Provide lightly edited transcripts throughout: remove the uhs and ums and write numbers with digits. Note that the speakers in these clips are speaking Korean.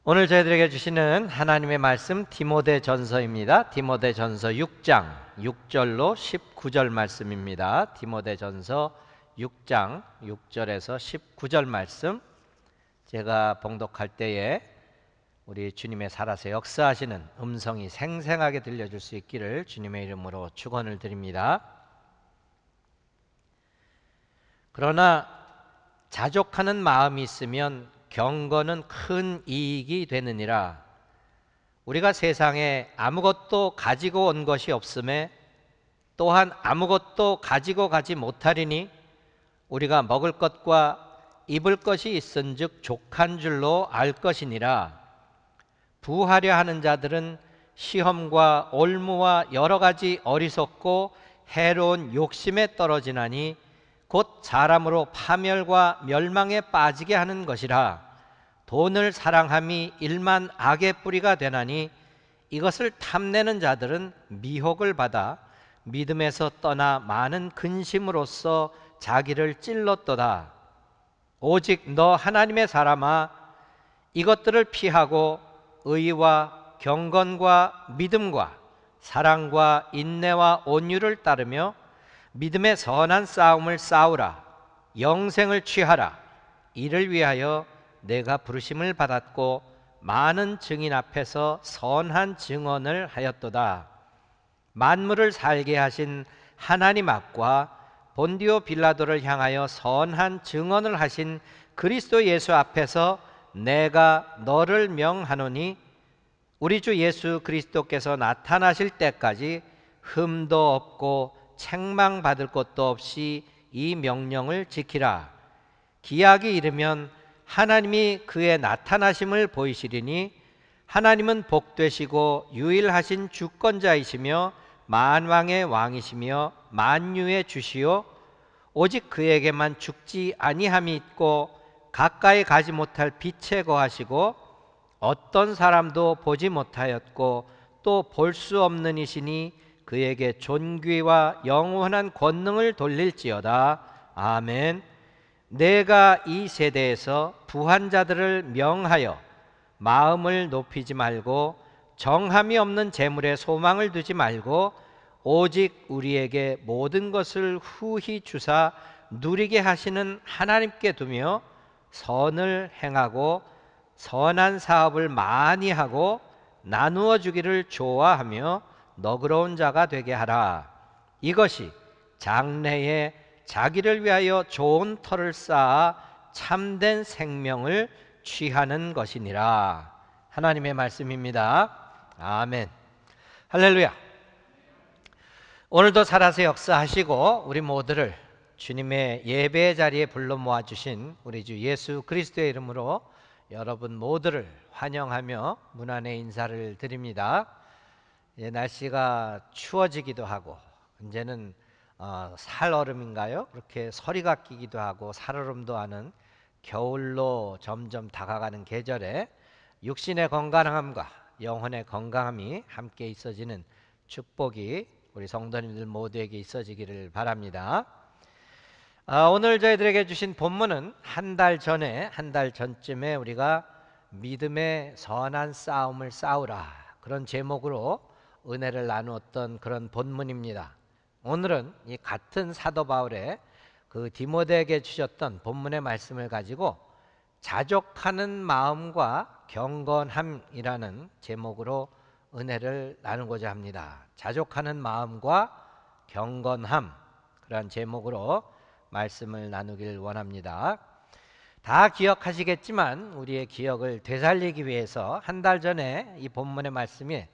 오늘 저희들에게 주시는 하나님의 말씀 디모데전서입니다. 디모데전서 6장 6절로 19절 말씀입니다. 디모데전서 6장 6절에서 19절 말씀, 제가 봉독할 때에 우리 주님의 살아서 역사하시는 음성이 생생하게 들려줄 수 있기를 주님의 이름으로 축원을 드립니다. 그러나 자족하는 마음이 있으면 경건은 큰 이익이 되느니라. 우리가 세상에 아무것도 가지고 온 것이 없음에 또한 아무것도 가지고 가지 못하리니 우리가 먹을 것과 입을 것이 있은즉 족한 줄로 알 것이니라. 부하려 하는 자들은 시험과 올무와 여러 가지 어리석고 해로운 욕심에 떨어지나니 곧 사람으로 파멸과 멸망에 빠지게 하는 것이라. 돈을 사랑함이 일만 악의 뿌리가 되나니 이것을 탐내는 자들은 미혹을 받아 믿음에서 떠나 많은 근심으로써 자기를 찔렀도다. 오직 너 하나님의 사람아, 이것들을 피하고 의와 경건과 믿음과 사랑과 인내와 온유를 따르며 믿음의 선한 싸움을 싸우라. 영생을 취하라. 이를 위하여 내가 부르심을 받았고 많은 증인 앞에서 선한 증언을 하였도다. 만물을 살게 하신 하나님 앞과 본디오 빌라도를 향하여 선한 증언을 하신 그리스도 예수 앞에서 내가 너를 명하노니 우리 주 예수 그리스도께서 나타나실 때까지 흠도 없고 책망받을 것도 없이 이 명령을 지키라. 기약이 이르면 하나님이 그의 나타나심을 보이시리니 하나님은 복되시고 유일하신 주권자이시며 만왕의 왕이시며 만유의 주시요 오직 그에게만 죽지 아니함이 있고 가까이 가지 못할 빛에 거하시고 어떤 사람도 보지 못하였고 또 볼 수 없는 이시니 그에게 존귀와 영원한 권능을 돌릴지어다. 아멘. 내가 이 세대에서 부한 자들을 명하여 마음을 높이지 말고 정함이 없는 재물에 소망을 두지 말고 오직 우리에게 모든 것을 후히 주사 누리게 하시는 하나님께 두며 선을 행하고 선한 사업을 많이 하고 나누어 주기를 좋아하며 너그러운 자가 되게 하라. 이것이 장래에 자기를 위하여 좋은 터를 쌓아 참된 생명을 취하는 것이니라. 하나님의 말씀입니다. 아멘. 할렐루야. 오늘도 살아서 역사하시고 우리 모두를 주님의 예배의 자리에 불러 모아주신 우리 주 예수 그리스도의 이름으로 여러분 모두를 환영하며 문안의 인사를 드립니다. 날씨가 추워지기도 하고 이제는 살얼음인가요? 그렇게 서리가 끼기도 하고 살얼음도 하는 겨울로 점점 다가가는 계절에 육신의 건강함과 영혼의 건강함이 함께 있어지는 축복이 우리 성도님들 모두에게 있어지기를 바랍니다. 오늘 저희들에게 주신 본문은 한 달 전쯤에 우리가 믿음의 선한 싸움을 싸우라, 그런 제목으로 은혜를 나누었던 그런 본문입니다. 오늘은 이 같은 사도 바울의 그 디모데에게 주셨던 본문의 말씀을 가지고 자족하는 마음과 경건함이라는 제목으로 은혜를 나누고자 합니다. 자족하는 마음과 경건함, 그런 제목으로 말씀을 나누길 원합니다. 다 기억하시겠지만 우리의 기억을 되살리기 위해서 한 달 전에 이 본문의 말씀이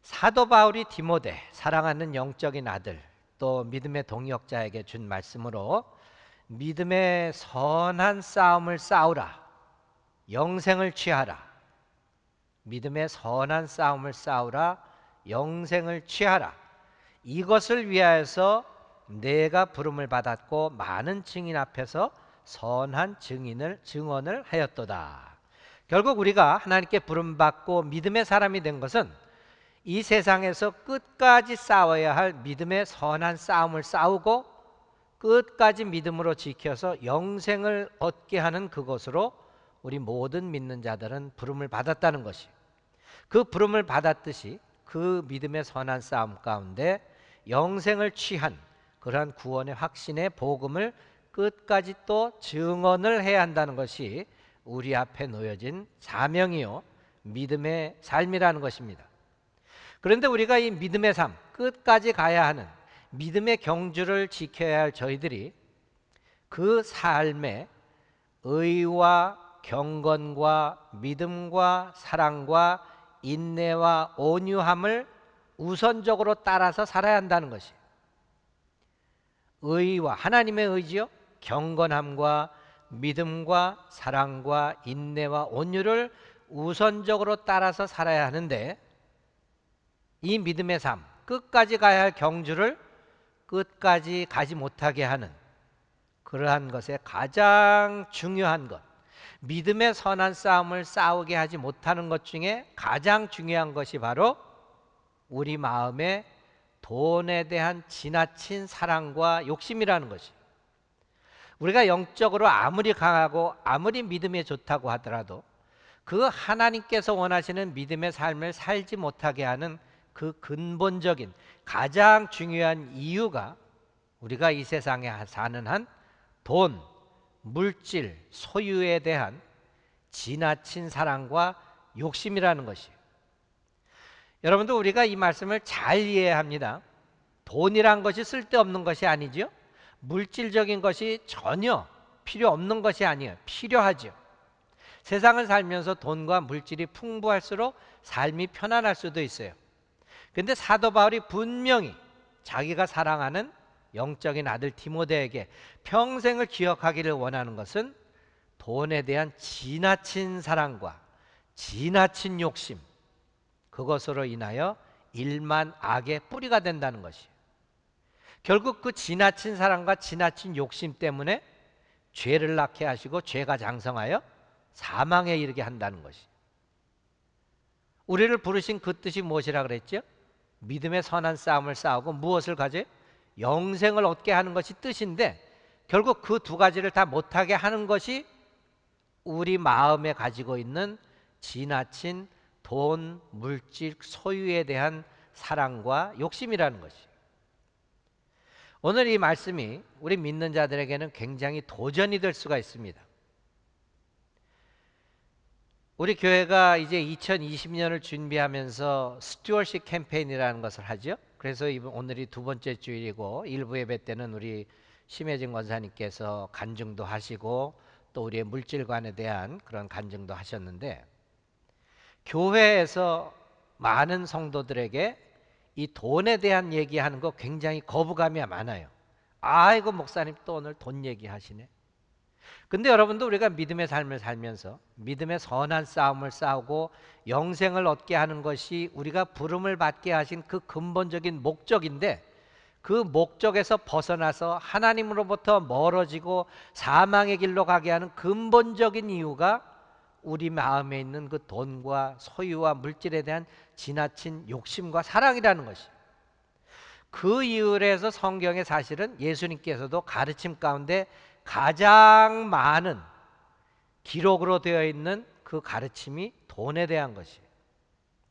사도 바울이 디모데, 사랑하는 영적인 아들, 또 믿음의 동역자에게 준 말씀으로 믿음의 선한 싸움을 싸우라, 영생을 취하라. 믿음의 선한 싸움을 싸우라, 영생을 취하라. 이것을 위하여서 내가 부름을 받았고 많은 증인 앞에서 선한 증언을 하였도다. 결국 우리가 하나님께 부름받고 믿음의 사람이 된 것은 이 세상에서 끝까지 싸워야 할 믿음의 선한 싸움을 싸우고 끝까지 믿음으로 지켜서 영생을 얻게 하는 그것으로 우리 모든 믿는 자들은 부름을 받았다는 것이, 그 부름을 받았듯이 그 믿음의 선한 싸움 가운데 영생을 취한 그러한 구원의 확신의 복음을 끝까지 또 증언을 해야 한다는 것이 우리 앞에 놓여진 사명이요 믿음의 삶이라는 것입니다. 그런데 우리가 이 믿음의 삶, 끝까지 가야 하는 믿음의 경주를 지켜야 할 저희들이 그 삶에 의와 경건과 믿음과 사랑과 인내와 온유함을 우선적으로 따라서 살아야 한다는 것이, 의와 하나님의 의지요, 경건함과 믿음과 사랑과 인내와 온유를 우선적으로 따라서 살아야 하는데, 이 믿음의 삶, 끝까지 가야 할 경주를 끝까지 가지 못하게 하는 그러한 것에 가장 중요한 것, 믿음의 선한 싸움을 싸우게 하지 못하는 것 중에 가장 중요한 것이 바로 우리 마음에 돈에 대한 지나친 사랑과 욕심이라는 것이, 우리가 영적으로 아무리 강하고 아무리 믿음이 좋다고 하더라도 그 하나님께서 원하시는 믿음의 삶을 살지 못하게 하는 그 근본적인 가장 중요한 이유가 우리가 이 세상에 사는 한 돈, 물질, 소유에 대한 지나친 사랑과 욕심이라는 것이, 여러분도 우리가 이 말씀을 잘 이해해야 합니다. 돈이란 것이 쓸데없는 것이 아니죠. 물질적인 것이 전혀 필요 없는 것이 아니에요. 필요하죠. 세상을 살면서 돈과 물질이 풍부할수록 삶이 편안할 수도 있어요. 근데 사도 바울이 분명히 자기가 사랑하는 영적인 아들 디모데에게 평생을 기억하기를 원하는 것은 돈에 대한 지나친 사랑과 지나친 욕심, 그것으로 인하여 일만 악의 뿌리가 된다는 것이에요. 결국 그 지나친 사랑과 지나친 욕심 때문에 죄를 낳게 하시고 죄가 장성하여 사망에 이르게 한다는 것이, 우리를 부르신 그 뜻이 무엇이라 그랬죠? 믿음의 선한 싸움을 싸우고 무엇을 가져요? 영생을 얻게 하는 것이 뜻인데, 결국 그 두 가지를 다 못하게 하는 것이 우리 마음에 가지고 있는 지나친 돈, 물질, 소유에 대한 사랑과 욕심이라는 것이, 오늘 이 말씀이 우리 믿는 자들에게는 굉장히 도전이 될 수가 있습니다. 우리 교회가 이제 2020년을 준비하면서 스튜어십 캠페인이라는 것을 하죠. 그래서 오늘이 두 번째 주일이고, 일부 예배 때는 우리 심혜진 권사님께서 간증도 하시고 또 우리의 물질관에 대한 그런 간증도 하셨는데, 교회에서 많은 성도들에게 이 돈에 대한 얘기하는 거 굉장히 거부감이 많아요. 아이고 목사님 또 오늘 돈 얘기하시네. 근데 여러분도 우리가 믿음의 삶을 살면서 믿음의 선한 싸움을 싸우고 영생을 얻게 하는 것이 우리가 부름을 받게 하신 그 근본적인 목적인데, 그 목적에서 벗어나서 하나님으로부터 멀어지고 사망의 길로 가게 하는 근본적인 이유가 우리 마음에 있는 그 돈과 소유와 물질에 대한 지나친 욕심과 사랑이라는 것이, 그 이유로 해서 성경에 사실은 예수님께서도 가르침 가운데 가장 많은 기록으로 되어 있는 그 가르침이 돈에 대한 것이,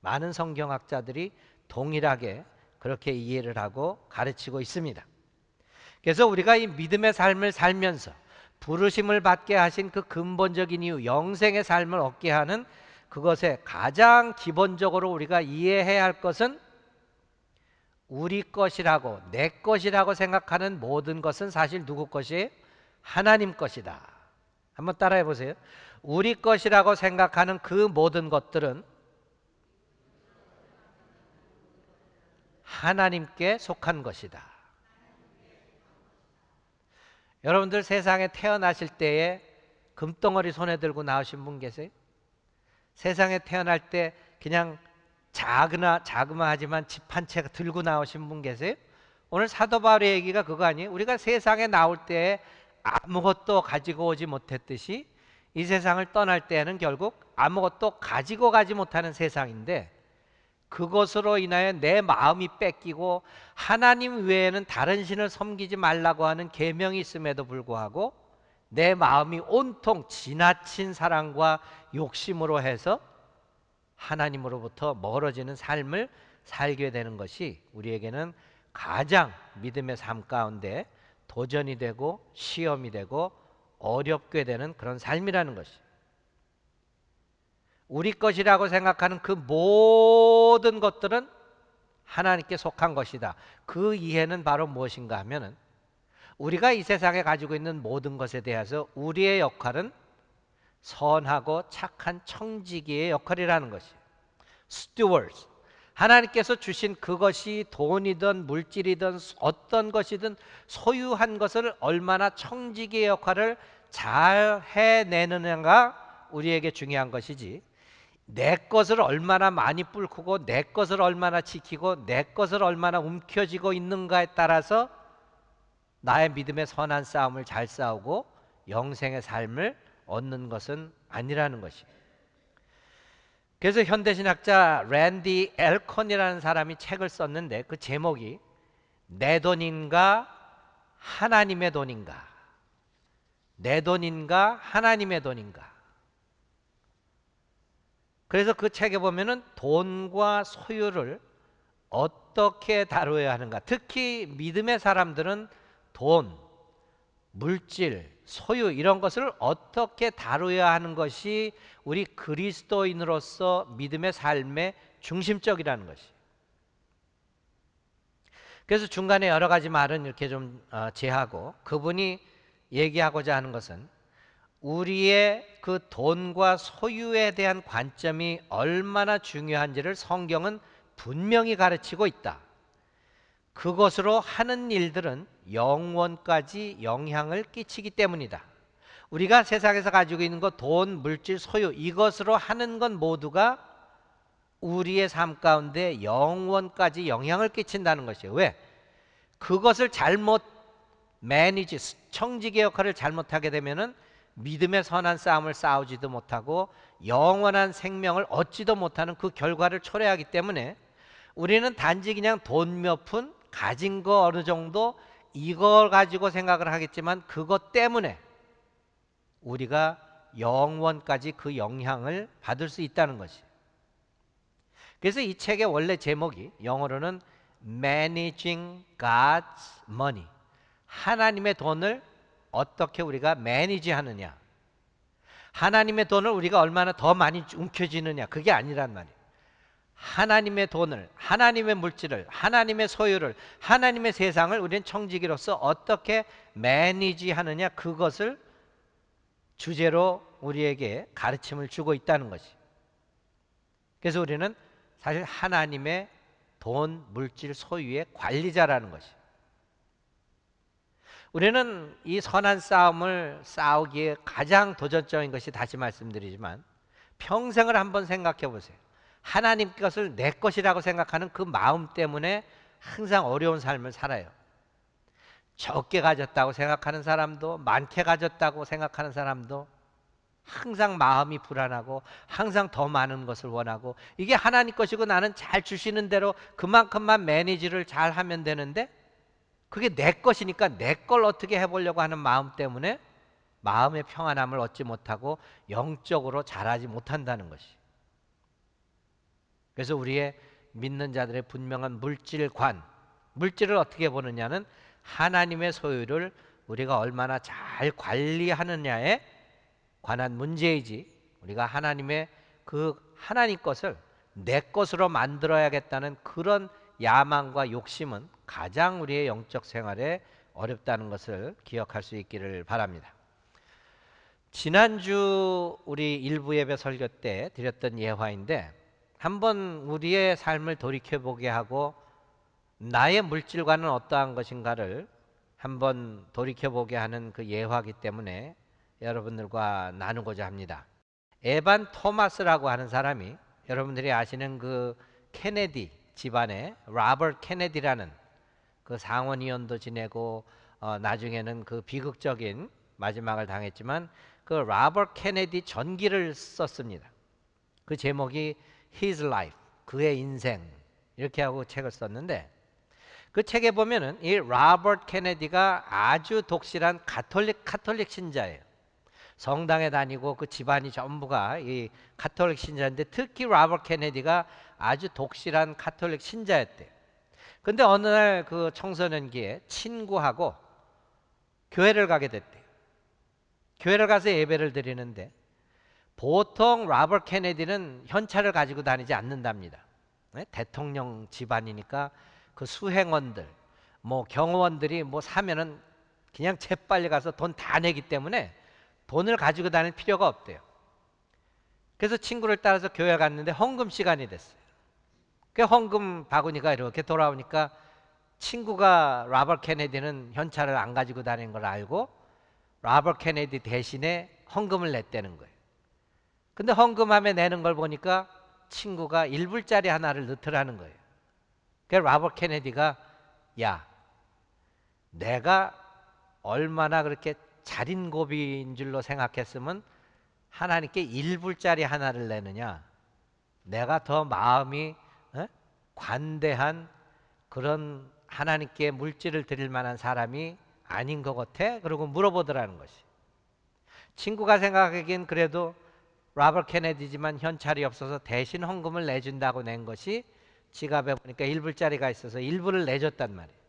많은 성경학자들이 동일하게 그렇게 이해를 하고 가르치고 있습니다. 그래서 우리가 이 믿음의 삶을 살면서 부르심을 받게 하신 그 근본적인 이유, 영생의 삶을 얻게 하는 그것에 가장 기본적으로 우리가 이해해야 할 것은, 우리 것이라고 내 것이라고 생각하는 모든 것은 사실 누구 것이에요? 하나님 것이다. 한번 따라해 보세요. 우리 것이라고 생각하는 그 모든 것들은 하나님께 속한 것이다. 여러분들 세상에 태어나실 때에 금덩어리 손에 들고 나오신 분 계세요? 세상에 태어날 때 그냥 자그마하지만 집 한 채 들고 나오신 분 계세요? 오늘 사도 바울의 얘기가 그거 아니에요? 우리가 세상에 나올 때 아무것도 가지고 오지 못했듯이 이 세상을 떠날 때에는 결국 아무것도 가지고 가지 못하는 세상인데, 그것으로 인하여 내 마음이 뺏기고 하나님 외에는 다른 신을 섬기지 말라고 하는 계명이 있음에도 불구하고 내 마음이 온통 지나친 사랑과 욕심으로 해서 하나님으로부터 멀어지는 삶을 살게 되는 것이 우리에게는 가장 믿음의 삶 가운데 도전이 되고 시험이 되고 어렵게 되는 그런 삶이라는 것이, 우리 것이라고 생각하는 그 모든 것들은 하나님께 속한 것이다. 그 이해는 바로 무엇인가 하면은 우리가 이 세상에 가지고 있는 모든 것에 대해서 우리의 역할은 선하고 착한 청지기의 역할이라는 것이, stewards, 하나님께서 주신 그것이 돈이든 물질이든 어떤 것이든 소유한 것을 얼마나 청지기의 역할을 잘 해내느냐가 우리에게 중요한 것이지, 내 것을 얼마나 많이 뿔크고 내 것을 얼마나 지키고 내 것을 얼마나 움켜쥐고 있는가에 따라서 나의 믿음의 선한 싸움을 잘 싸우고 영생의 삶을 얻는 것은 아니라는 것이. 그래서 현대신학자 랜디 엘컨이라는 사람이 책을 썼는데 그 제목이 내 돈인가 하나님의 돈인가, 내 돈인가 하나님의 돈인가. 그래서 그 책에 보면은 돈과 소유를 어떻게 다루어야 하는가, 특히 믿음의 사람들은 돈, 물질, 소유 이런 것을 어떻게 다루어야 하는 것이 우리 그리스도인으로서 믿음의 삶의 중심적이라는 것이. 그래서 중간에 여러 가지 말은 이렇게 좀 제하고 그분이 얘기하고자 하는 것은 우리의 그 돈과 소유에 대한 관점이 얼마나 중요한지를 성경은 분명히 가르치고 있다. 그것으로 하는 일들은 영원까지 영향을 끼치기 때문이다. 우리가 세상에서 가지고 있는 것, 돈, 물질, 소유, 이것으로 하는 건 모두가 우리의 삶 가운데 영원까지 영향을 끼친다는 것이에요. 왜? 그것을 잘못 매니지, 청지기 역할을 잘못하게 되면은 믿음의 선한 싸움을 싸우지도 못하고 영원한 생명을 얻지도 못하는 그 결과를 초래하기 때문에 우리는 단지 그냥 돈 몇 푼 가진 거 어느 정도 이걸 가지고 생각을 하겠지만 그것 때문에 우리가 영원까지 그 영향을 받을 수 있다는 것이. 그래서 이 책의 원래 제목이 영어로는 Managing God's Money, 하나님의 돈을 어떻게 우리가 매니지 하느냐, 하나님의 돈을 우리가 얼마나 더 많이 움켜쥐느냐, 그게 아니란 말이에요. 하나님의 돈을, 하나님의 물질을, 하나님의 소유를, 하나님의 세상을 우리는 청지기로서 어떻게 매니지 하느냐, 그것을 주제로 우리에게 가르침을 주고 있다는 것이. 그래서 우리는 사실 하나님의 돈, 물질, 소유의 관리자라는 것이. 우리는 이 선한 싸움을 싸우기에 가장 도전적인 것이, 다시 말씀드리지만 평생을 한번 생각해 보세요. 하나님 것을 내 것이라고 생각하는 그 마음 때문에 항상 어려운 삶을 살아요. 적게 가졌다고 생각하는 사람도, 많게 가졌다고 생각하는 사람도 항상 마음이 불안하고 항상 더 많은 것을 원하고, 이게 하나님 것이고 나는 잘 주시는 대로 그만큼만 매니지를 잘 하면 되는데 그게 내 것이니까 내 걸 어떻게 해보려고 하는 마음 때문에 마음의 평안함을 얻지 못하고 영적으로 자라지 못한다는 것이. 그래서 우리의 믿는 자들의 분명한 물질관, 물질을 어떻게 보느냐는 하나님의 소유를 우리가 얼마나 잘 관리하느냐에 관한 문제이지, 우리가 하나님의 그 하나님 것을 내 것으로 만들어야겠다는 그런 야망과 욕심은 가장 우리의 영적 생활에 어렵다는 것을 기억할 수 있기를 바랍니다. 지난주 우리 일부 예배 설교 때 드렸던 예화인데, 한번 우리의 삶을 돌이켜보게 하고 나의 물질과는 어떠한 것인가를 한번 돌이켜보게 하는 그 예화이기 때문에 여러분들과 나누고자 합니다. 에반 토마스라고 하는 사람이, 여러분들이 아시는 그 케네디 집안의 로버트 케네디라는 그 상원의원도 지내고 나중에는 그 비극적인 마지막을 당했지만 그 로버트 케네디 전기를 썼습니다. 그 제목이 His Life, 그의 인생, 이렇게 하고 책을 썼는데, 그 책에 보면은 이 로버트 케네디가 아주 독실한 카톨릭 신자예요. 성당에 다니고 그 집안이 전부가 이 카톨릭 신자인데 특히 로버트 케네디가 아주 독실한 카톨릭 신자였대요. 근데 어느 날 그 청소년기에 친구하고 교회를 가게 됐대요. 교회를 가서 예배를 드리는데 보통 로버트 케네디는 현찰을 가지고 다니지 않는답니다. 네? 대통령 집안이니까 그 수행원들, 뭐 경호원들이 뭐 사면은 그냥 재빨리 가서 돈 다 내기 때문에 돈을 가지고 다닐 필요가 없대요. 그래서 친구를 따라서 교회 갔는데 헌금 시간이 됐어요. 그 헌금 바구니가 이렇게 돌아오니까 친구가 로버트 케네디는 현찰을 안 가지고 다니는 걸 알고 로버트 케네디 대신에 헌금을 냈다는 거예요. 근데 헌금함에 내는 걸 보니까 친구가 1불짜리 하나를 넣더라는 거예요. 그래서 로버트 케네디가 야, 내가 얼마나 그렇게 자린고비인 줄로 생각했으면 하나님께 1불짜리 하나를 내느냐. 내가 더 마음이 관대한 그런 하나님께 물질을 드릴 만한 사람이 아닌 것 같아? 그러고 물어보더라는 것이. 친구가 생각하기엔 그래도 로버트 케네디지만 현찰이 없어서 대신 헌금을 내준다고 낸 것이 지갑에 보니까 1불짜리가 있어서 1불을 내줬단 말이에요.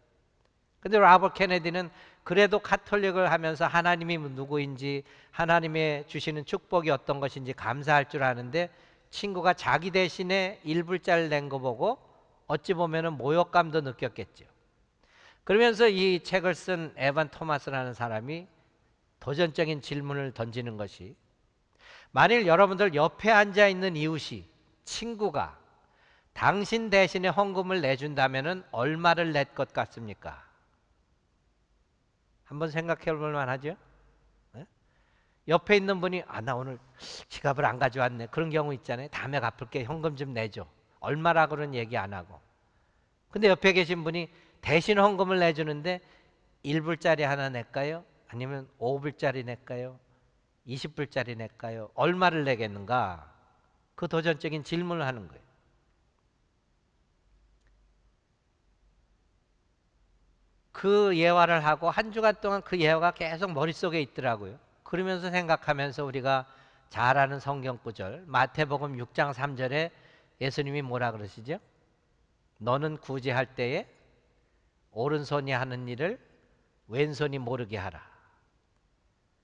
근데 로버트 케네디는 그래도 카톨릭을 하면서 하나님이 누구인지 하나님의 주시는 축복이 어떤 것인지 감사할 줄 아는데 친구가 자기 대신에 1불짜리를 낸 거 보고 어찌 보면 모욕감도 느꼈겠죠. 그러면서 이 책을 쓴 에반 토마스라는 사람이 도전적인 질문을 던지는 것이 만일 여러분들 옆에 앉아있는 이웃이 친구가 당신 대신에 헌금을 내준다면 얼마를 낼 것 같습니까? 한번 생각해 볼 만하죠? 네? 옆에 있는 분이 나 오늘 지갑을 안 가져왔네. 그런 경우 있잖아요. 다음에 갚을게. 현금 좀 내줘. 얼마라고는 얘기 안 하고. 근데 옆에 계신 분이 대신 헌금을 내주는데 1불짜리 하나 낼까요? 아니면 5불짜리 낼까요? 20불짜리 낼까요? 얼마를 내겠는가? 그 도전적인 질문을 하는 거예요. 그 예화를 하고 한 주간 동안 그 예화가 계속 머릿속에 있더라고요. 그러면서 생각하면서 우리가 잘 아는 성경 구절 마태복음 6장 3절에 예수님이 뭐라 그러시죠? 너는 구제할 때에 오른손이 하는 일을 왼손이 모르게 하라.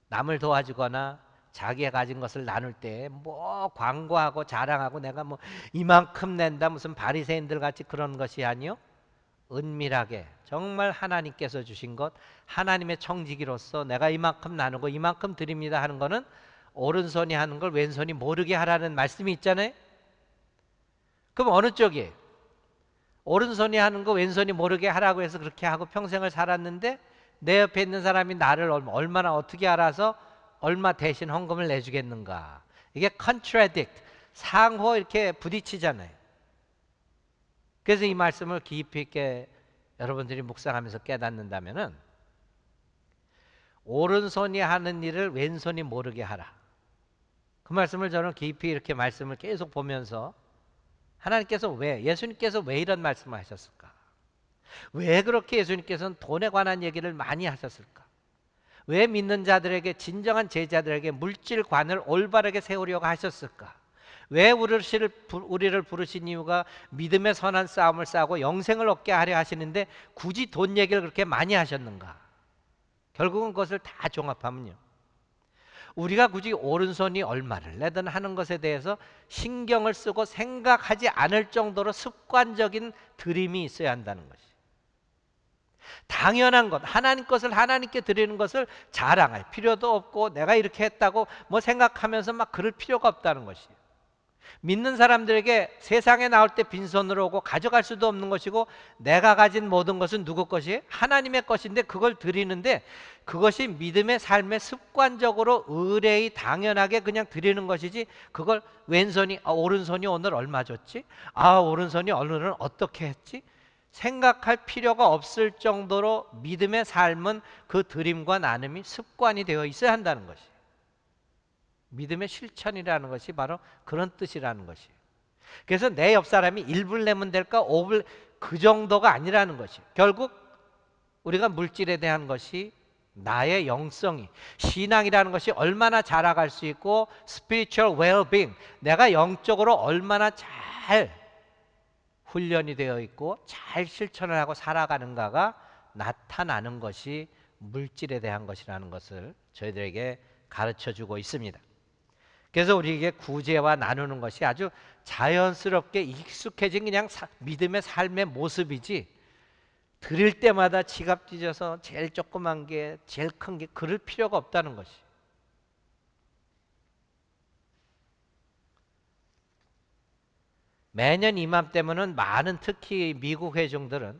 남을 도와주거나 자기가 가진 것을 나눌 때 뭐 광고하고 자랑하고 내가 뭐 이만큼 낸다 무슨 바리새인들 같이 그런 것이 아니요. 은밀하게 정말 하나님께서 주신 것 하나님의 청지기로서 내가 이만큼 나누고 이만큼 드립니다 하는 거는 오른손이 하는 걸 왼손이 모르게 하라는 말씀이 있잖아요. 그럼 어느 쪽이에요? 오른손이 하는 거 왼손이 모르게 하라고 해서 그렇게 하고 평생을 살았는데 내 옆에 있는 사람이 나를 얼마나 어떻게 알아서 얼마 대신 헌금을 내주겠는가. 이게 contradict, 상호 이렇게 부딪히잖아요. 그래서 이 말씀을 깊이 있게 여러분들이 묵상하면서 깨닫는다면은 오른손이 하는 일을 왼손이 모르게 하라. 그 말씀을 저는 깊이 이렇게 말씀을 계속 보면서 하나님께서 예수님께서 왜 이런 말씀을 하셨을까? 왜 그렇게 예수님께서는 돈에 관한 얘기를 많이 하셨을까? 왜 믿는 자들에게 진정한 제자들에게 물질관을 올바르게 세우려고 하셨을까? 왜 우리를 부르신 이유가 믿음의 선한 싸움을 싸고 영생을 얻게 하려 하시는데 굳이 돈 얘기를 그렇게 많이 하셨는가? 결국은 그것을 다 종합하면요. 우리가 굳이 오른손이 얼마를 내든 하는 것에 대해서 신경을 쓰고 생각하지 않을 정도로 습관적인 드림이 있어야 한다는 것이. 당연한 것, 하나님 것을 하나님께 드리는 것을 자랑할 필요도 없고 내가 이렇게 했다고 뭐 생각하면서 막 그럴 필요가 없다는 것이에요. 믿는 사람들에게 세상에 나올 때 빈손으로 오고 가져갈 수도 없는 것이고 내가 가진 모든 것은 누구 것이에요? 하나님의 것인데 그걸 드리는데 그것이 믿음의 삶에 습관적으로 의뢰의 당연하게 그냥 드리는 것이지 그걸 왼손이 오른손이 오늘 얼마 줬지? 오른손이 오늘은 어떻게 했지? 생각할 필요가 없을 정도로 믿음의 삶은 그 드림과 나눔이 습관이 되어 있어야 한다는 것이에요. 믿음의 실천이라는 것이 바로 그런 뜻이라는 것이에요. 그래서 내 옆 사람이 1불 내면 될까 5불 그 정도가 아니라는 것이. 결국 우리가 물질에 대한 것이 나의 영성이, 신앙이라는 것이 얼마나 자라갈 수 있고 spiritual well-being, 내가 영적으로 얼마나 잘 훈련이 되어 있고 잘 실천을 하고 살아가는가가 나타나는 것이 물질에 대한 것이라는 것을 저희들에게 가르쳐주고 있습니다. 그래서 우리에게 구제와 나누는 것이 아주 자연스럽게 익숙해진 그냥 믿음의 삶의 모습이지, 드릴 때마다 지갑 찢어서 제일 조그만 게 제일 큰 게 그럴 필요가 없다는 것이. 매년 이맘때면은 많은, 특히 미국 회중들은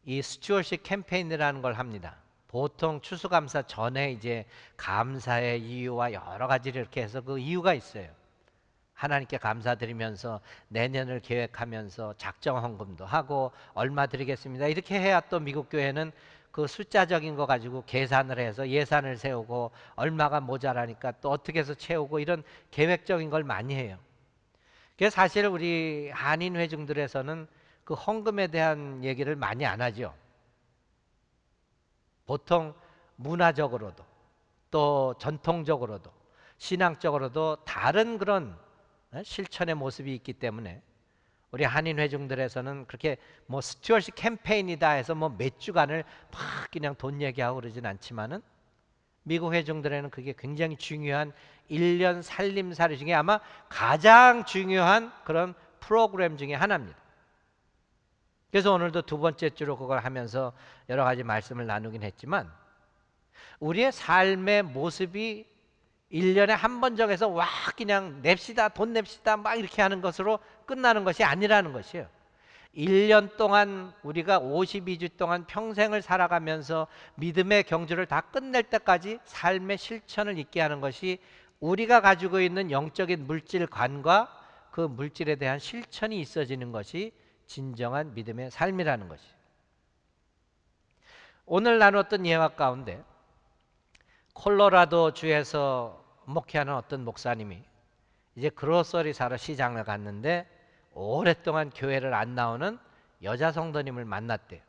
이 스튜어십 캠페인이라는 걸 합니다. 보통 추수감사 전에 이제 감사의 이유와 여러 가지를 이렇게 해서 그 이유가 있어요. 하나님께 감사드리면서 내년을 계획하면서 작정 헌금도 하고 얼마 드리겠습니다 이렇게 해야 또 미국 교회는 그 숫자적인 거 가지고 계산을 해서 예산을 세우고 얼마가 모자라니까 또 어떻게 해서 채우고 이런 계획적인 걸 많이 해요. 그래서 사실 우리 한인 회중들에서는 그 헌금에 대한 얘기를 많이 안 하죠. 보통 문화적으로도 또 전통적으로도 신앙적으로도 다른 그런 실천의 모습이 있기 때문에 우리 한인 회중들에서는 그렇게 뭐 스튜어십 캠페인이다 해서 뭐 몇 주간을 막 그냥 돈 얘기하고 그러진 않지만은 미국 회중들에는 그게 굉장히 중요한 1년 살림살이 중에 아마 가장 중요한 그런 프로그램 중에 하나입니다. 그래서 오늘도 두 번째 주로 그걸 하면서 여러 가지 말씀을 나누긴 했지만, 우리의 삶의 모습이 1년에 한 번 정해서 와 그냥 냅시다 돈 냅시다 막 이렇게 하는 것으로 끝나는 것이 아니라는 것이에요. 1년 동안 우리가 52주 동안 평생을 살아가면서 믿음의 경주를 다 끝낼 때까지 삶의 실천을 있게 하는 것이 우리가 가지고 있는 영적인 물질관과 그 물질에 대한 실천이 있어지는 것이 진정한 믿음의 삶이라는 것이. 오늘 나눴던 예화 가운데 콜로라도 주에서 목회하는 어떤 목사님이 이제 그로서리 사러 시장을 갔는데 오랫동안 교회를 안 나오는 여자 성도님을 만났대요.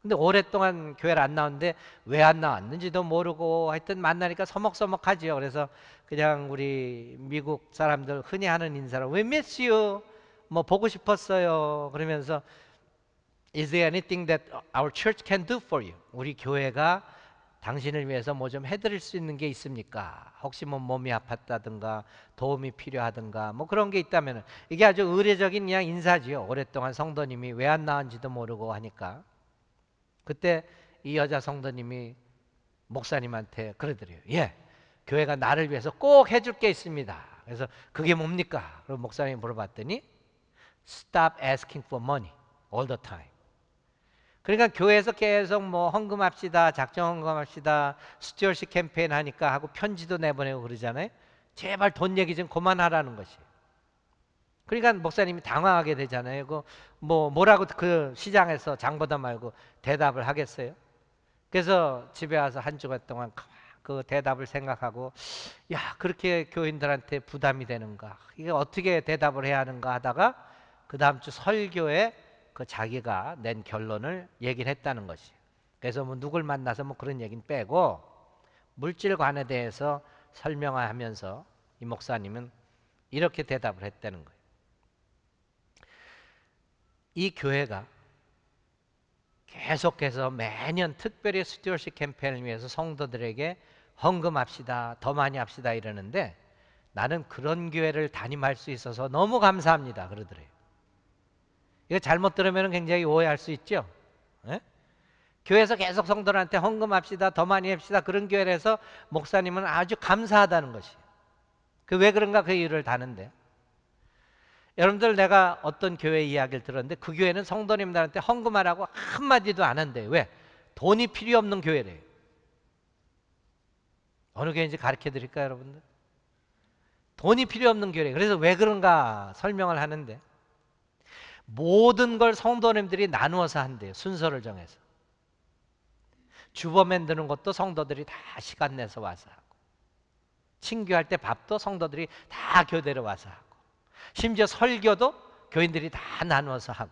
근데 오랫동안 교회를 안 나오는데 왜 안 나왔는지도 모르고 하여튼 만나니까 서먹서먹하지요. 그래서 그냥 우리 미국 사람들 흔히 하는 인사로 We miss you, 뭐 보고 싶었어요 그러면서 Is there anything that our church can do for you? 우리 교회가 당신을 위해서 뭐 좀 해드릴 수 있는 게 있습니까? 혹시 뭐 몸이 아팠다든가 도움이 필요하든가 뭐 그런 게 있다면, 이게 아주 의례적인 그냥 인사지요. 오랫동안 성도님이 왜 안 나온지도 모르고 하니까. 그때 이 여자 성도님이 목사님한테 그러더래요. 예, 교회가 나를 위해서 꼭 해줄 게 있습니다. 그래서 그게 뭡니까? 그럼 목사님이 물어봤더니 Stop asking for money all the time. 그러니까 교회에서 계속 뭐 헌금합시다, 작정 헌금합시다, 스튜어십 캠페인 하니까 하고 편지도 내보내고 그러잖아요. 제발 돈 얘기 좀 그만하라는 것이. 그러니까 목사님이 당황하게 되잖아요. 뭐라고 그 시장에서 장보다 말고 대답을 하겠어요. 그래서 집에 와서 한 주간 동안 그 대답을 생각하고, 야 그렇게 교인들한테 부담이 되는가, 이게 어떻게 대답을 해야 하는가 하다가 그 다음 주 설교에 그 자기가 낸 결론을 얘기를 했다는 것이. 그래서 뭐 누굴 만나서 뭐 그런 얘기는 빼고 물질관에 대해서 설명하면서 이 목사님은 이렇게 대답을 했다는 거예요. 이 교회가 계속해서 매년 특별히 스튜어십 캠페인을 위해서 성도들에게 헌금합시다, 더 많이 합시다 이러는데 나는 그런 교회를 담임할 수 있어서 너무 감사합니다 그러더래요. 이거 잘못 들으면 굉장히 오해할 수 있죠. 예? 교회에서 계속 성도들한테 헌금합시다, 더 많이 합시다 그런 교회에서 목사님은 아주 감사하다는 것이. 그 왜 그런가 그 이유를 다는데, 여러분들 내가 어떤 교회 이야기를 들었는데 그 교회는 성도님들한테 헌금하라고 한마디도 안 한대요. 왜? 돈이 필요 없는 교회래요. 어느 교회인지 가르쳐 드릴까요 여러분들? 돈이 필요 없는 교회. 그래서 왜 그런가 설명을 하는데, 모든 걸 성도님들이 나누어서 한대요. 순서를 정해서. 주보 만드는 것도 성도들이 다 시간 내서 와서 하고, 친교할 때 밥도 성도들이 다 교대로 와서 하고, 심지어 설교도 교인들이 다 나누어서 하고,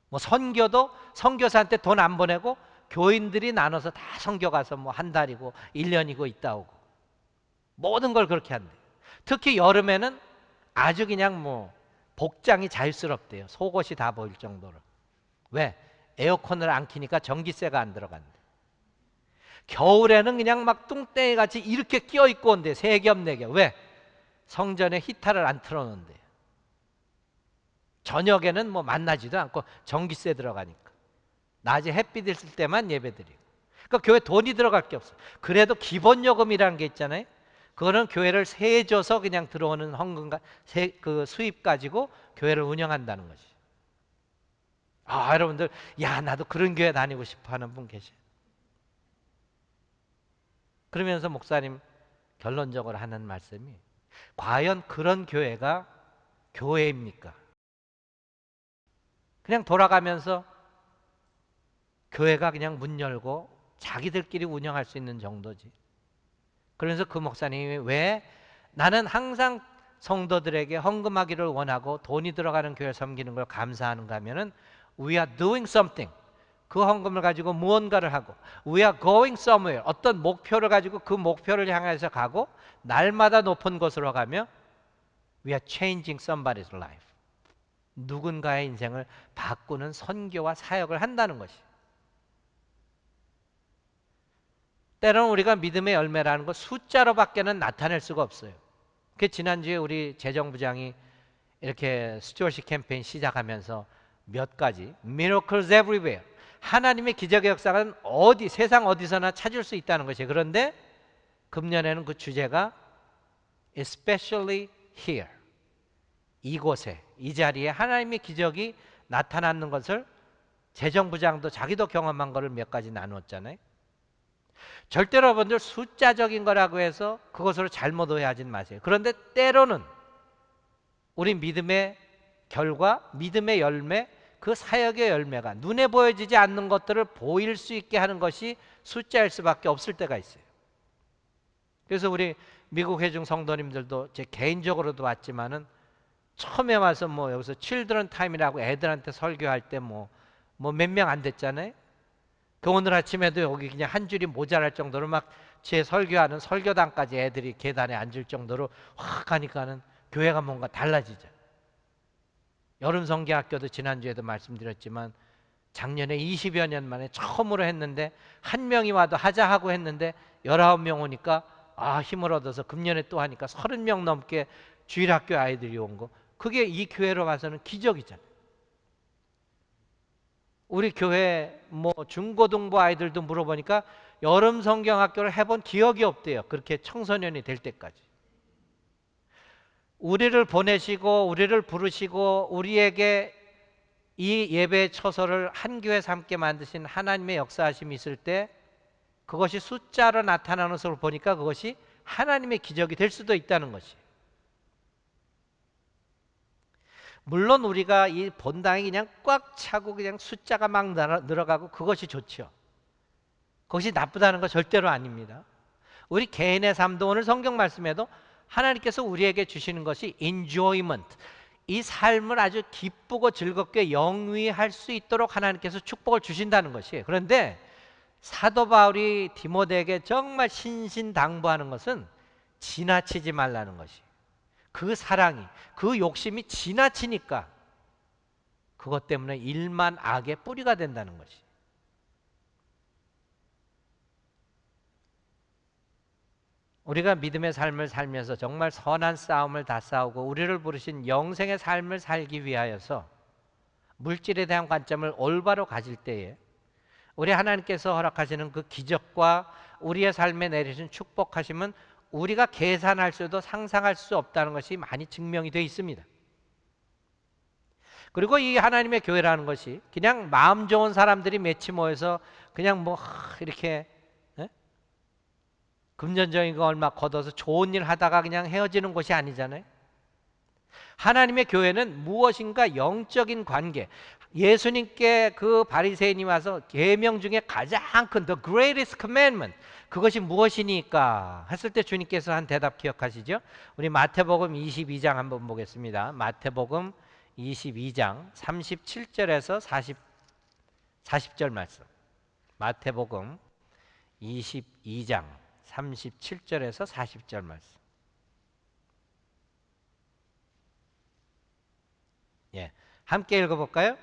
뭐 선교도 선교사한테 돈 안 보내고 교인들이 나눠서 다 선교 가서 뭐 한 달이고 1년이고 있다 오고 모든 걸 그렇게 한대. 특히 여름에는 아주 그냥 뭐 복장이 자유스럽대요. 속옷이 다 보일 정도로. 왜? 에어컨을 안 켜니까 전기세가 안 들어간대. 겨울에는 그냥 막 뚱땡이 같이 이렇게 끼어 입고 온대. 세 겹, 네 겹. 왜? 성전에 히터를 안 틀어놓는데. 저녁에는 뭐 만나지도 않고 전기세 들어가니까. 낮에 햇빛 있을 때만 예배드리고. 그러니까 교회 돈이 들어갈 게 없어. 그래도 기본 요금이라는 게 있잖아요. 그거는 교회를 세줘서 그냥 들어오는 헌금과 그 수입 가지고 교회를 운영한다는 거지. 아, 여러분들, 야, 나도 그런 교회 다니고 싶어 하는 분 계셔요. 그러면서 목사님 결론적으로 하는 말씀이, 과연 그런 교회가 교회입니까? 그냥 돌아가면서 교회가 그냥 문 열고 자기들끼리 운영할 수 있는 정도지. 그래서 그 목사님이 왜 나는 항상 성도들에게 헌금하기를 원하고 돈이 들어가는 교회 섬기는 걸 감사하는가 하면은 we are doing something. 그 헌금을 가지고 무언가를 하고 we are going somewhere. 어떤 목표를 가지고 그 목표를 향해서 가고 날마다 높은 곳으로 가며 we are changing somebody's life. 누군가의 인생을 바꾸는 선교와 사역을 한다는 것이. 때로는 우리가 믿음의 열매라는 것 숫자로밖에는 나타낼 수가 없어요. 그 지난주에 우리 재정부장이 이렇게 스튜어십 캠페인 시작하면서 몇 가지 miracles everywhere, 하나님의 기적의 역사는 어디 세상 어디서나 찾을 수 있다는 것이에요. 그런데 금년에는 그 주제가 especially here, 이곳에 이 자리에 하나님의 기적이 나타나는 것을 재정부장도 자기도 경험한 것을 몇 가지 나눴잖아요. 절대로 여러분들 숫자적인 거라고 해서 그것으로 잘못 오해하지 마세요. 그런데 때로는 우리 믿음의 결과, 믿음의 열매, 그 사역의 열매가 눈에 보여지지 않는 것들을 보일 수 있게 하는 것이 숫자일 수밖에 없을 때가 있어요. 그래서 우리 미국 회중 성도님들도 제 개인적으로도 왔지만은 처음에 와서 뭐 여기서 칠드런 타임이라고 애들한테 설교할 때 뭐 몇 명 안 됐잖아요. 그 오늘 아침에도 여기 그냥 한 줄이 모자랄 정도로 막 제 설교하는 설교당까지 애들이 계단에 앉을 정도로 확 하니까는 교회가 뭔가 달라지죠. 여름 성경학교도 지난주에도 말씀드렸지만 작년에 20여 년 만에 처음으로 했는데 한 명이 와도 하자 하고 했는데 19명 오니까 아, 힘을 얻어서 금년에 또 하니까 30명 넘게 주일학교 아이들이 온 거, 그게 이 교회로 봐서는 기적이잖아요. 우리 교회 뭐 중고등부 아이들도 물어보니까 여름 성경학교를 해본 기억이 없대요. 그렇게 청소년이 될 때까지. 우리를 보내시고 우리를 부르시고 우리에게 이 예배의 처소를 한 교회 삼게 만드신 하나님의 역사하심이 있을 때 그것이 숫자로 나타나는 것을 보니까 그것이 하나님의 기적이 될 수도 있다는 것이. 물론 우리가 이 본당이 그냥 꽉 차고 그냥 숫자가 막 늘어가고 그것이 좋죠. 그것이 나쁘다는 거 절대로 아닙니다. 우리 개인의 삶도 오늘 성경 말씀에도 하나님께서 우리에게 주시는 것이 enjoyment, 이 삶을 아주 기쁘고 즐겁게 영위할 수 있도록 하나님께서 축복을 주신다는 것이에요. 그런데 사도 바울이 디모데에게 정말 신신당부하는 것은 지나치지 말라는 것이. 그 사랑이, 그 욕심이 지나치니까 그것 때문에 일만 악의 뿌리가 된다는 것이. 우리가 믿음의 삶을 살면서 정말 선한 싸움을 다 싸우고 우리를 부르신 영생의 삶을 살기 위하여서 물질에 대한 관점을 올바로 가질 때에 우리 하나님께서 허락하시는 그 기적과 우리의 삶에 내리신 축복하심은 우리가 계산할 수도 상상할 수 없다는 것이 많이 증명이 되어 있습니다. 그리고 이 하나님의 교회라는 것이 그냥 마음 좋은 사람들이 매치 모여서 그냥 뭐 이렇게 금전적인 거 얼마 걷어서 좋은 일 하다가 그냥 헤어지는 곳이 아니잖아요. 하나님의 교회는 무엇인가 영적인 관계. 예수님께 그 바리새인이 와서 계명 중에 가장 큰 the greatest commandment, 그것이 무엇이니까 했을 때 주님께서 한 대답 기억하시죠? 우리 마태복음 22장 한번 보겠습니다. 마태복음 22장 37절에서 40절 말씀. 마태복음 22장 37절에서 40절 말씀. 예, 함께 읽어볼까요?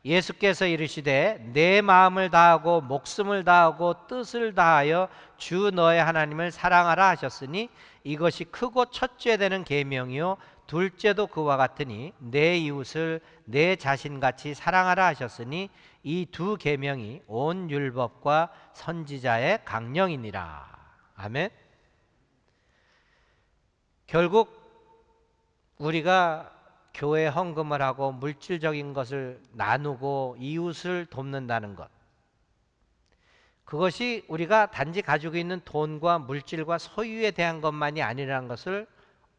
예수께서 이르시되 내 마음을 다하고 목숨을 다하고 뜻을 다하여 주 너의 하나님을 사랑하라 하셨으니 이것이 크고 첫째 되는 계명이요 둘째도 그와 같으니 내 이웃을 내 자신같이 사랑하라 하셨으니 이 두 계명이 온 율법과 선지자의 강령이니라. 아멘. 결국 우리가 교회 헌금을 하고 물질적인 것을 나누고 이웃을 돕는다는 것, 그것이 우리가 단지 가지고 있는 돈과 물질과 소유에 대한 것만이 아니라는 것을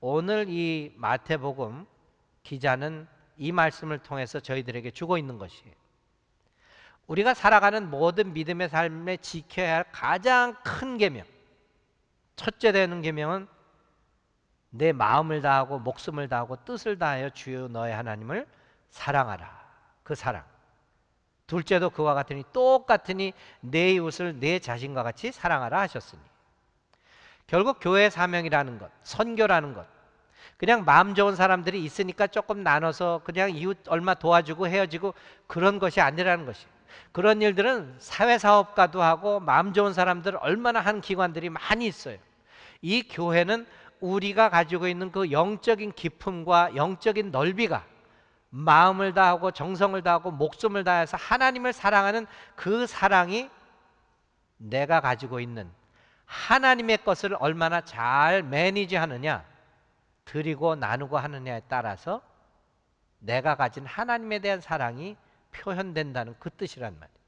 오늘 이 마태복음 기자는 이 말씀을 통해서 저희들에게 주고 있는 것이에요. 우리가 살아가는 모든 믿음의 삶에 지켜야 할 가장 큰 계명, 첫째 되는 계명은 내 마음을 다하고 목숨을 다하고 뜻을 다하여 주여 너의 하나님을 사랑하라. 그 사랑. 둘째도 그와 같으니 똑같으니 내 이웃을 내 자신과 같이 사랑하라 하셨으니. 결국 교회의 사명이라는 것, 선교라는 것, 그냥 마음 좋은 사람들이 있으니까 조금 나눠서 그냥 이웃 얼마 도와주고 헤어지고 그런 것이 아니라는 것이에요. 그런 일들은 사회사업가도 하고 마음 좋은 사람들 얼마나 하는 기관들이 많이 있어요. 이 교회는 우리가 가지고 있는 그 영적인 기품과 영적인 넓이가 마음을 다하고 정성을 다하고 목숨을 다해서 하나님을 사랑하는 그 사랑이 내가 가지고 있는 하나님의 것을 얼마나 잘 매니지하느냐, 드리고 나누고 하느냐에 따라서 내가 가진 하나님에 대한 사랑이 표현된다는 그 뜻이란 말이에요.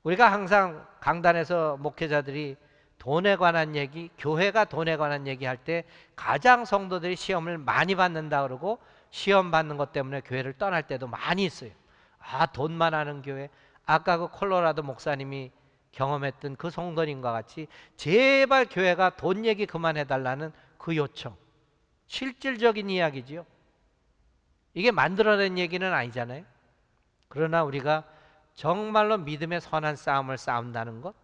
우리가 항상 강단에서 목회자들이 돈에 관한 얘기, 교회가 돈에 관한 얘기할 때 가장 성도들이 시험을 많이 받는다 그러고 시험 받는 것 때문에 교회를 떠날 때도 많이 있어요. 아, 돈만 하는 교회. 아까 그 콜로라도 목사님이 경험했던 그 성도님과 같이 제발 교회가 돈 얘기 그만해달라는 그 요청. 실질적인 이야기지요. 이게 만들어낸 얘기는 아니잖아요. 그러나 우리가 정말로 믿음의 선한 싸움을 싸운다는 것,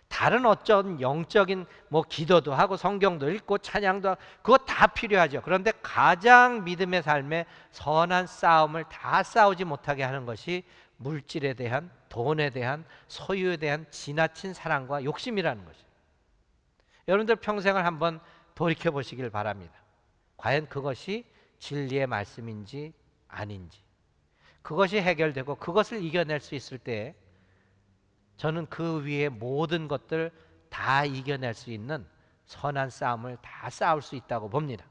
다른 어쩐 영적인 기도도 하고 성경도 읽고 찬양도 하고 그거 다 필요하죠. 그런데 가장 믿음의 삶에 선한 싸움을 다 싸우지 못하게 하는 것이 물질에 대한, 돈에 대한, 소유에 대한 지나친 사랑과 욕심이라는 것이죠. 여러분들 평생을 한번 돌이켜 보시길 바랍니다. 과연 그것이 진리의 말씀인지 아닌지, 그것이 해결되고 그것을 이겨낼 수 있을 때 저는 그 위에 모든 것들 다 이겨낼 수 있는 선한 싸움을 다 싸울 수 있다고 봅니다.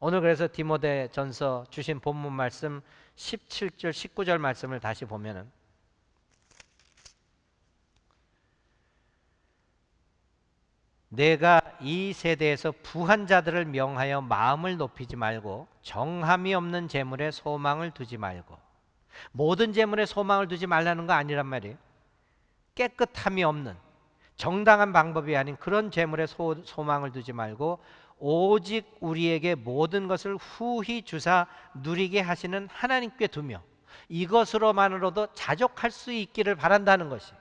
오늘 그래서 디모데전서 주신 본문 말씀 17절 19절 말씀을 다시 보면은 내가 이 세대에서 부한 자들을 명하여 마음을 높이지 말고 정함이 없는 재물에 소망을 두지 말고, 모든 재물에 소망을 두지 말라는 거 아니란 말이에요. 깨끗함이 없는 정당한 방법이 아닌 그런 재물에 소망을 두지 말고 오직 우리에게 모든 것을 후히 주사 누리게 하시는 하나님께 두며 이것으로만으로도 자족할 수 있기를 바란다는 것이,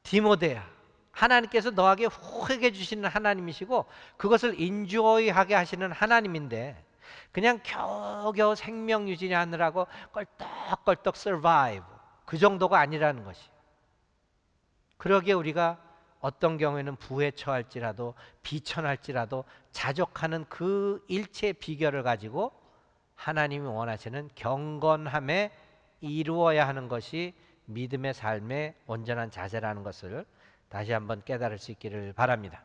디모데야, 하나님께서 너에게 후하게 주시는 하나님이시고 그것을 인조이하게 하시는 하나님인데 그냥 겨우겨우 생명 유지하느라고 껄떡껄떡 survive, 그 정도가 아니라는 것이. 그러기에 우리가 어떤 경우에는 부에 처할지라도 비천할지라도 자족하는 그 일체의 비결을 가지고 하나님이 원하시는 경건함에 이루어야 하는 것이 믿음의 삶의 온전한 자세라는 것을 다시 한번 깨달을 수 있기를 바랍니다.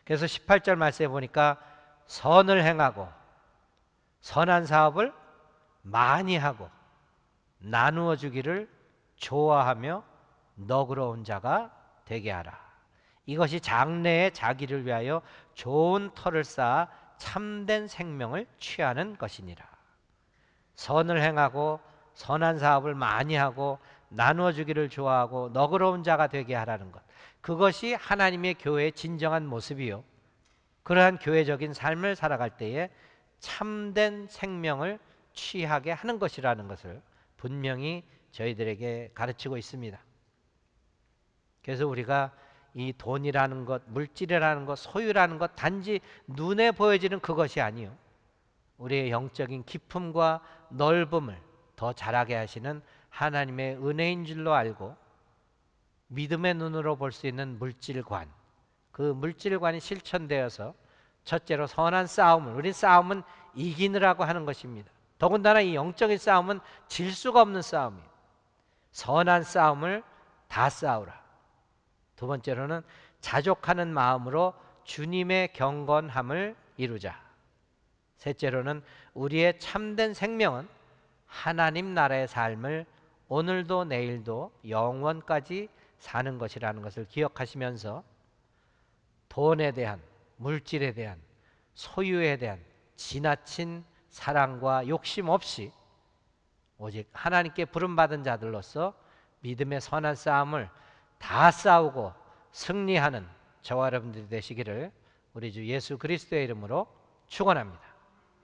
그래서 18절 말씀에 보니까 선을 행하고 선한 사업을 많이 하고 나누어 주기를 좋아하며 너그러운 자가 되게 하라. 이것이 장래에 자기를 위하여 좋은 터를 쌓아 참된 생명을 취하는 것이니라. 선을 행하고 선한 사업을 많이 하고 나누어 주기를 좋아하고 너그러운 자가 되게 하라는 것, 그것이 하나님의 교회의 진정한 모습이요, 그러한 교회적인 삶을 살아갈 때에 참된 생명을 취하게 하는 것이라는 것을 분명히 저희들에게 가르치고 있습니다. 그래서 우리가 이 돈이라는 것, 물질이라는 것, 소유라는 것 단지 눈에 보여지는 그것이 아니요, 우리의 영적인 깊음과 넓음을 더 자라게 하시는 하나님의 은혜인 줄로 알고, 믿음의 눈으로 볼 수 있는 물질관, 그 물질관이 실천되어서 첫째로 선한 싸움을, 우리 싸움은 이기느라고 하는 것입니다. 더군다나 이 영적인 싸움은 질 수가 없는 싸움이에요. 선한 싸움을 다 싸우라. 두 번째로는 자족하는 마음으로 주님의 경건함을 이루자. 셋째로는 우리의 참된 생명은 하나님 나라의 삶을 오늘도 내일도 영원까지 사는 것이라는 것을 기억하시면서 돈에 대한, 물질에 대한, 소유에 대한 지나친 사랑과 욕심 없이 오직 하나님께 부름받은 자들로서 믿음의 선한 싸움을 다 싸우고 승리하는 저와 여러분들이 되시기를 우리 주 예수 그리스도의 이름으로 축원합니다.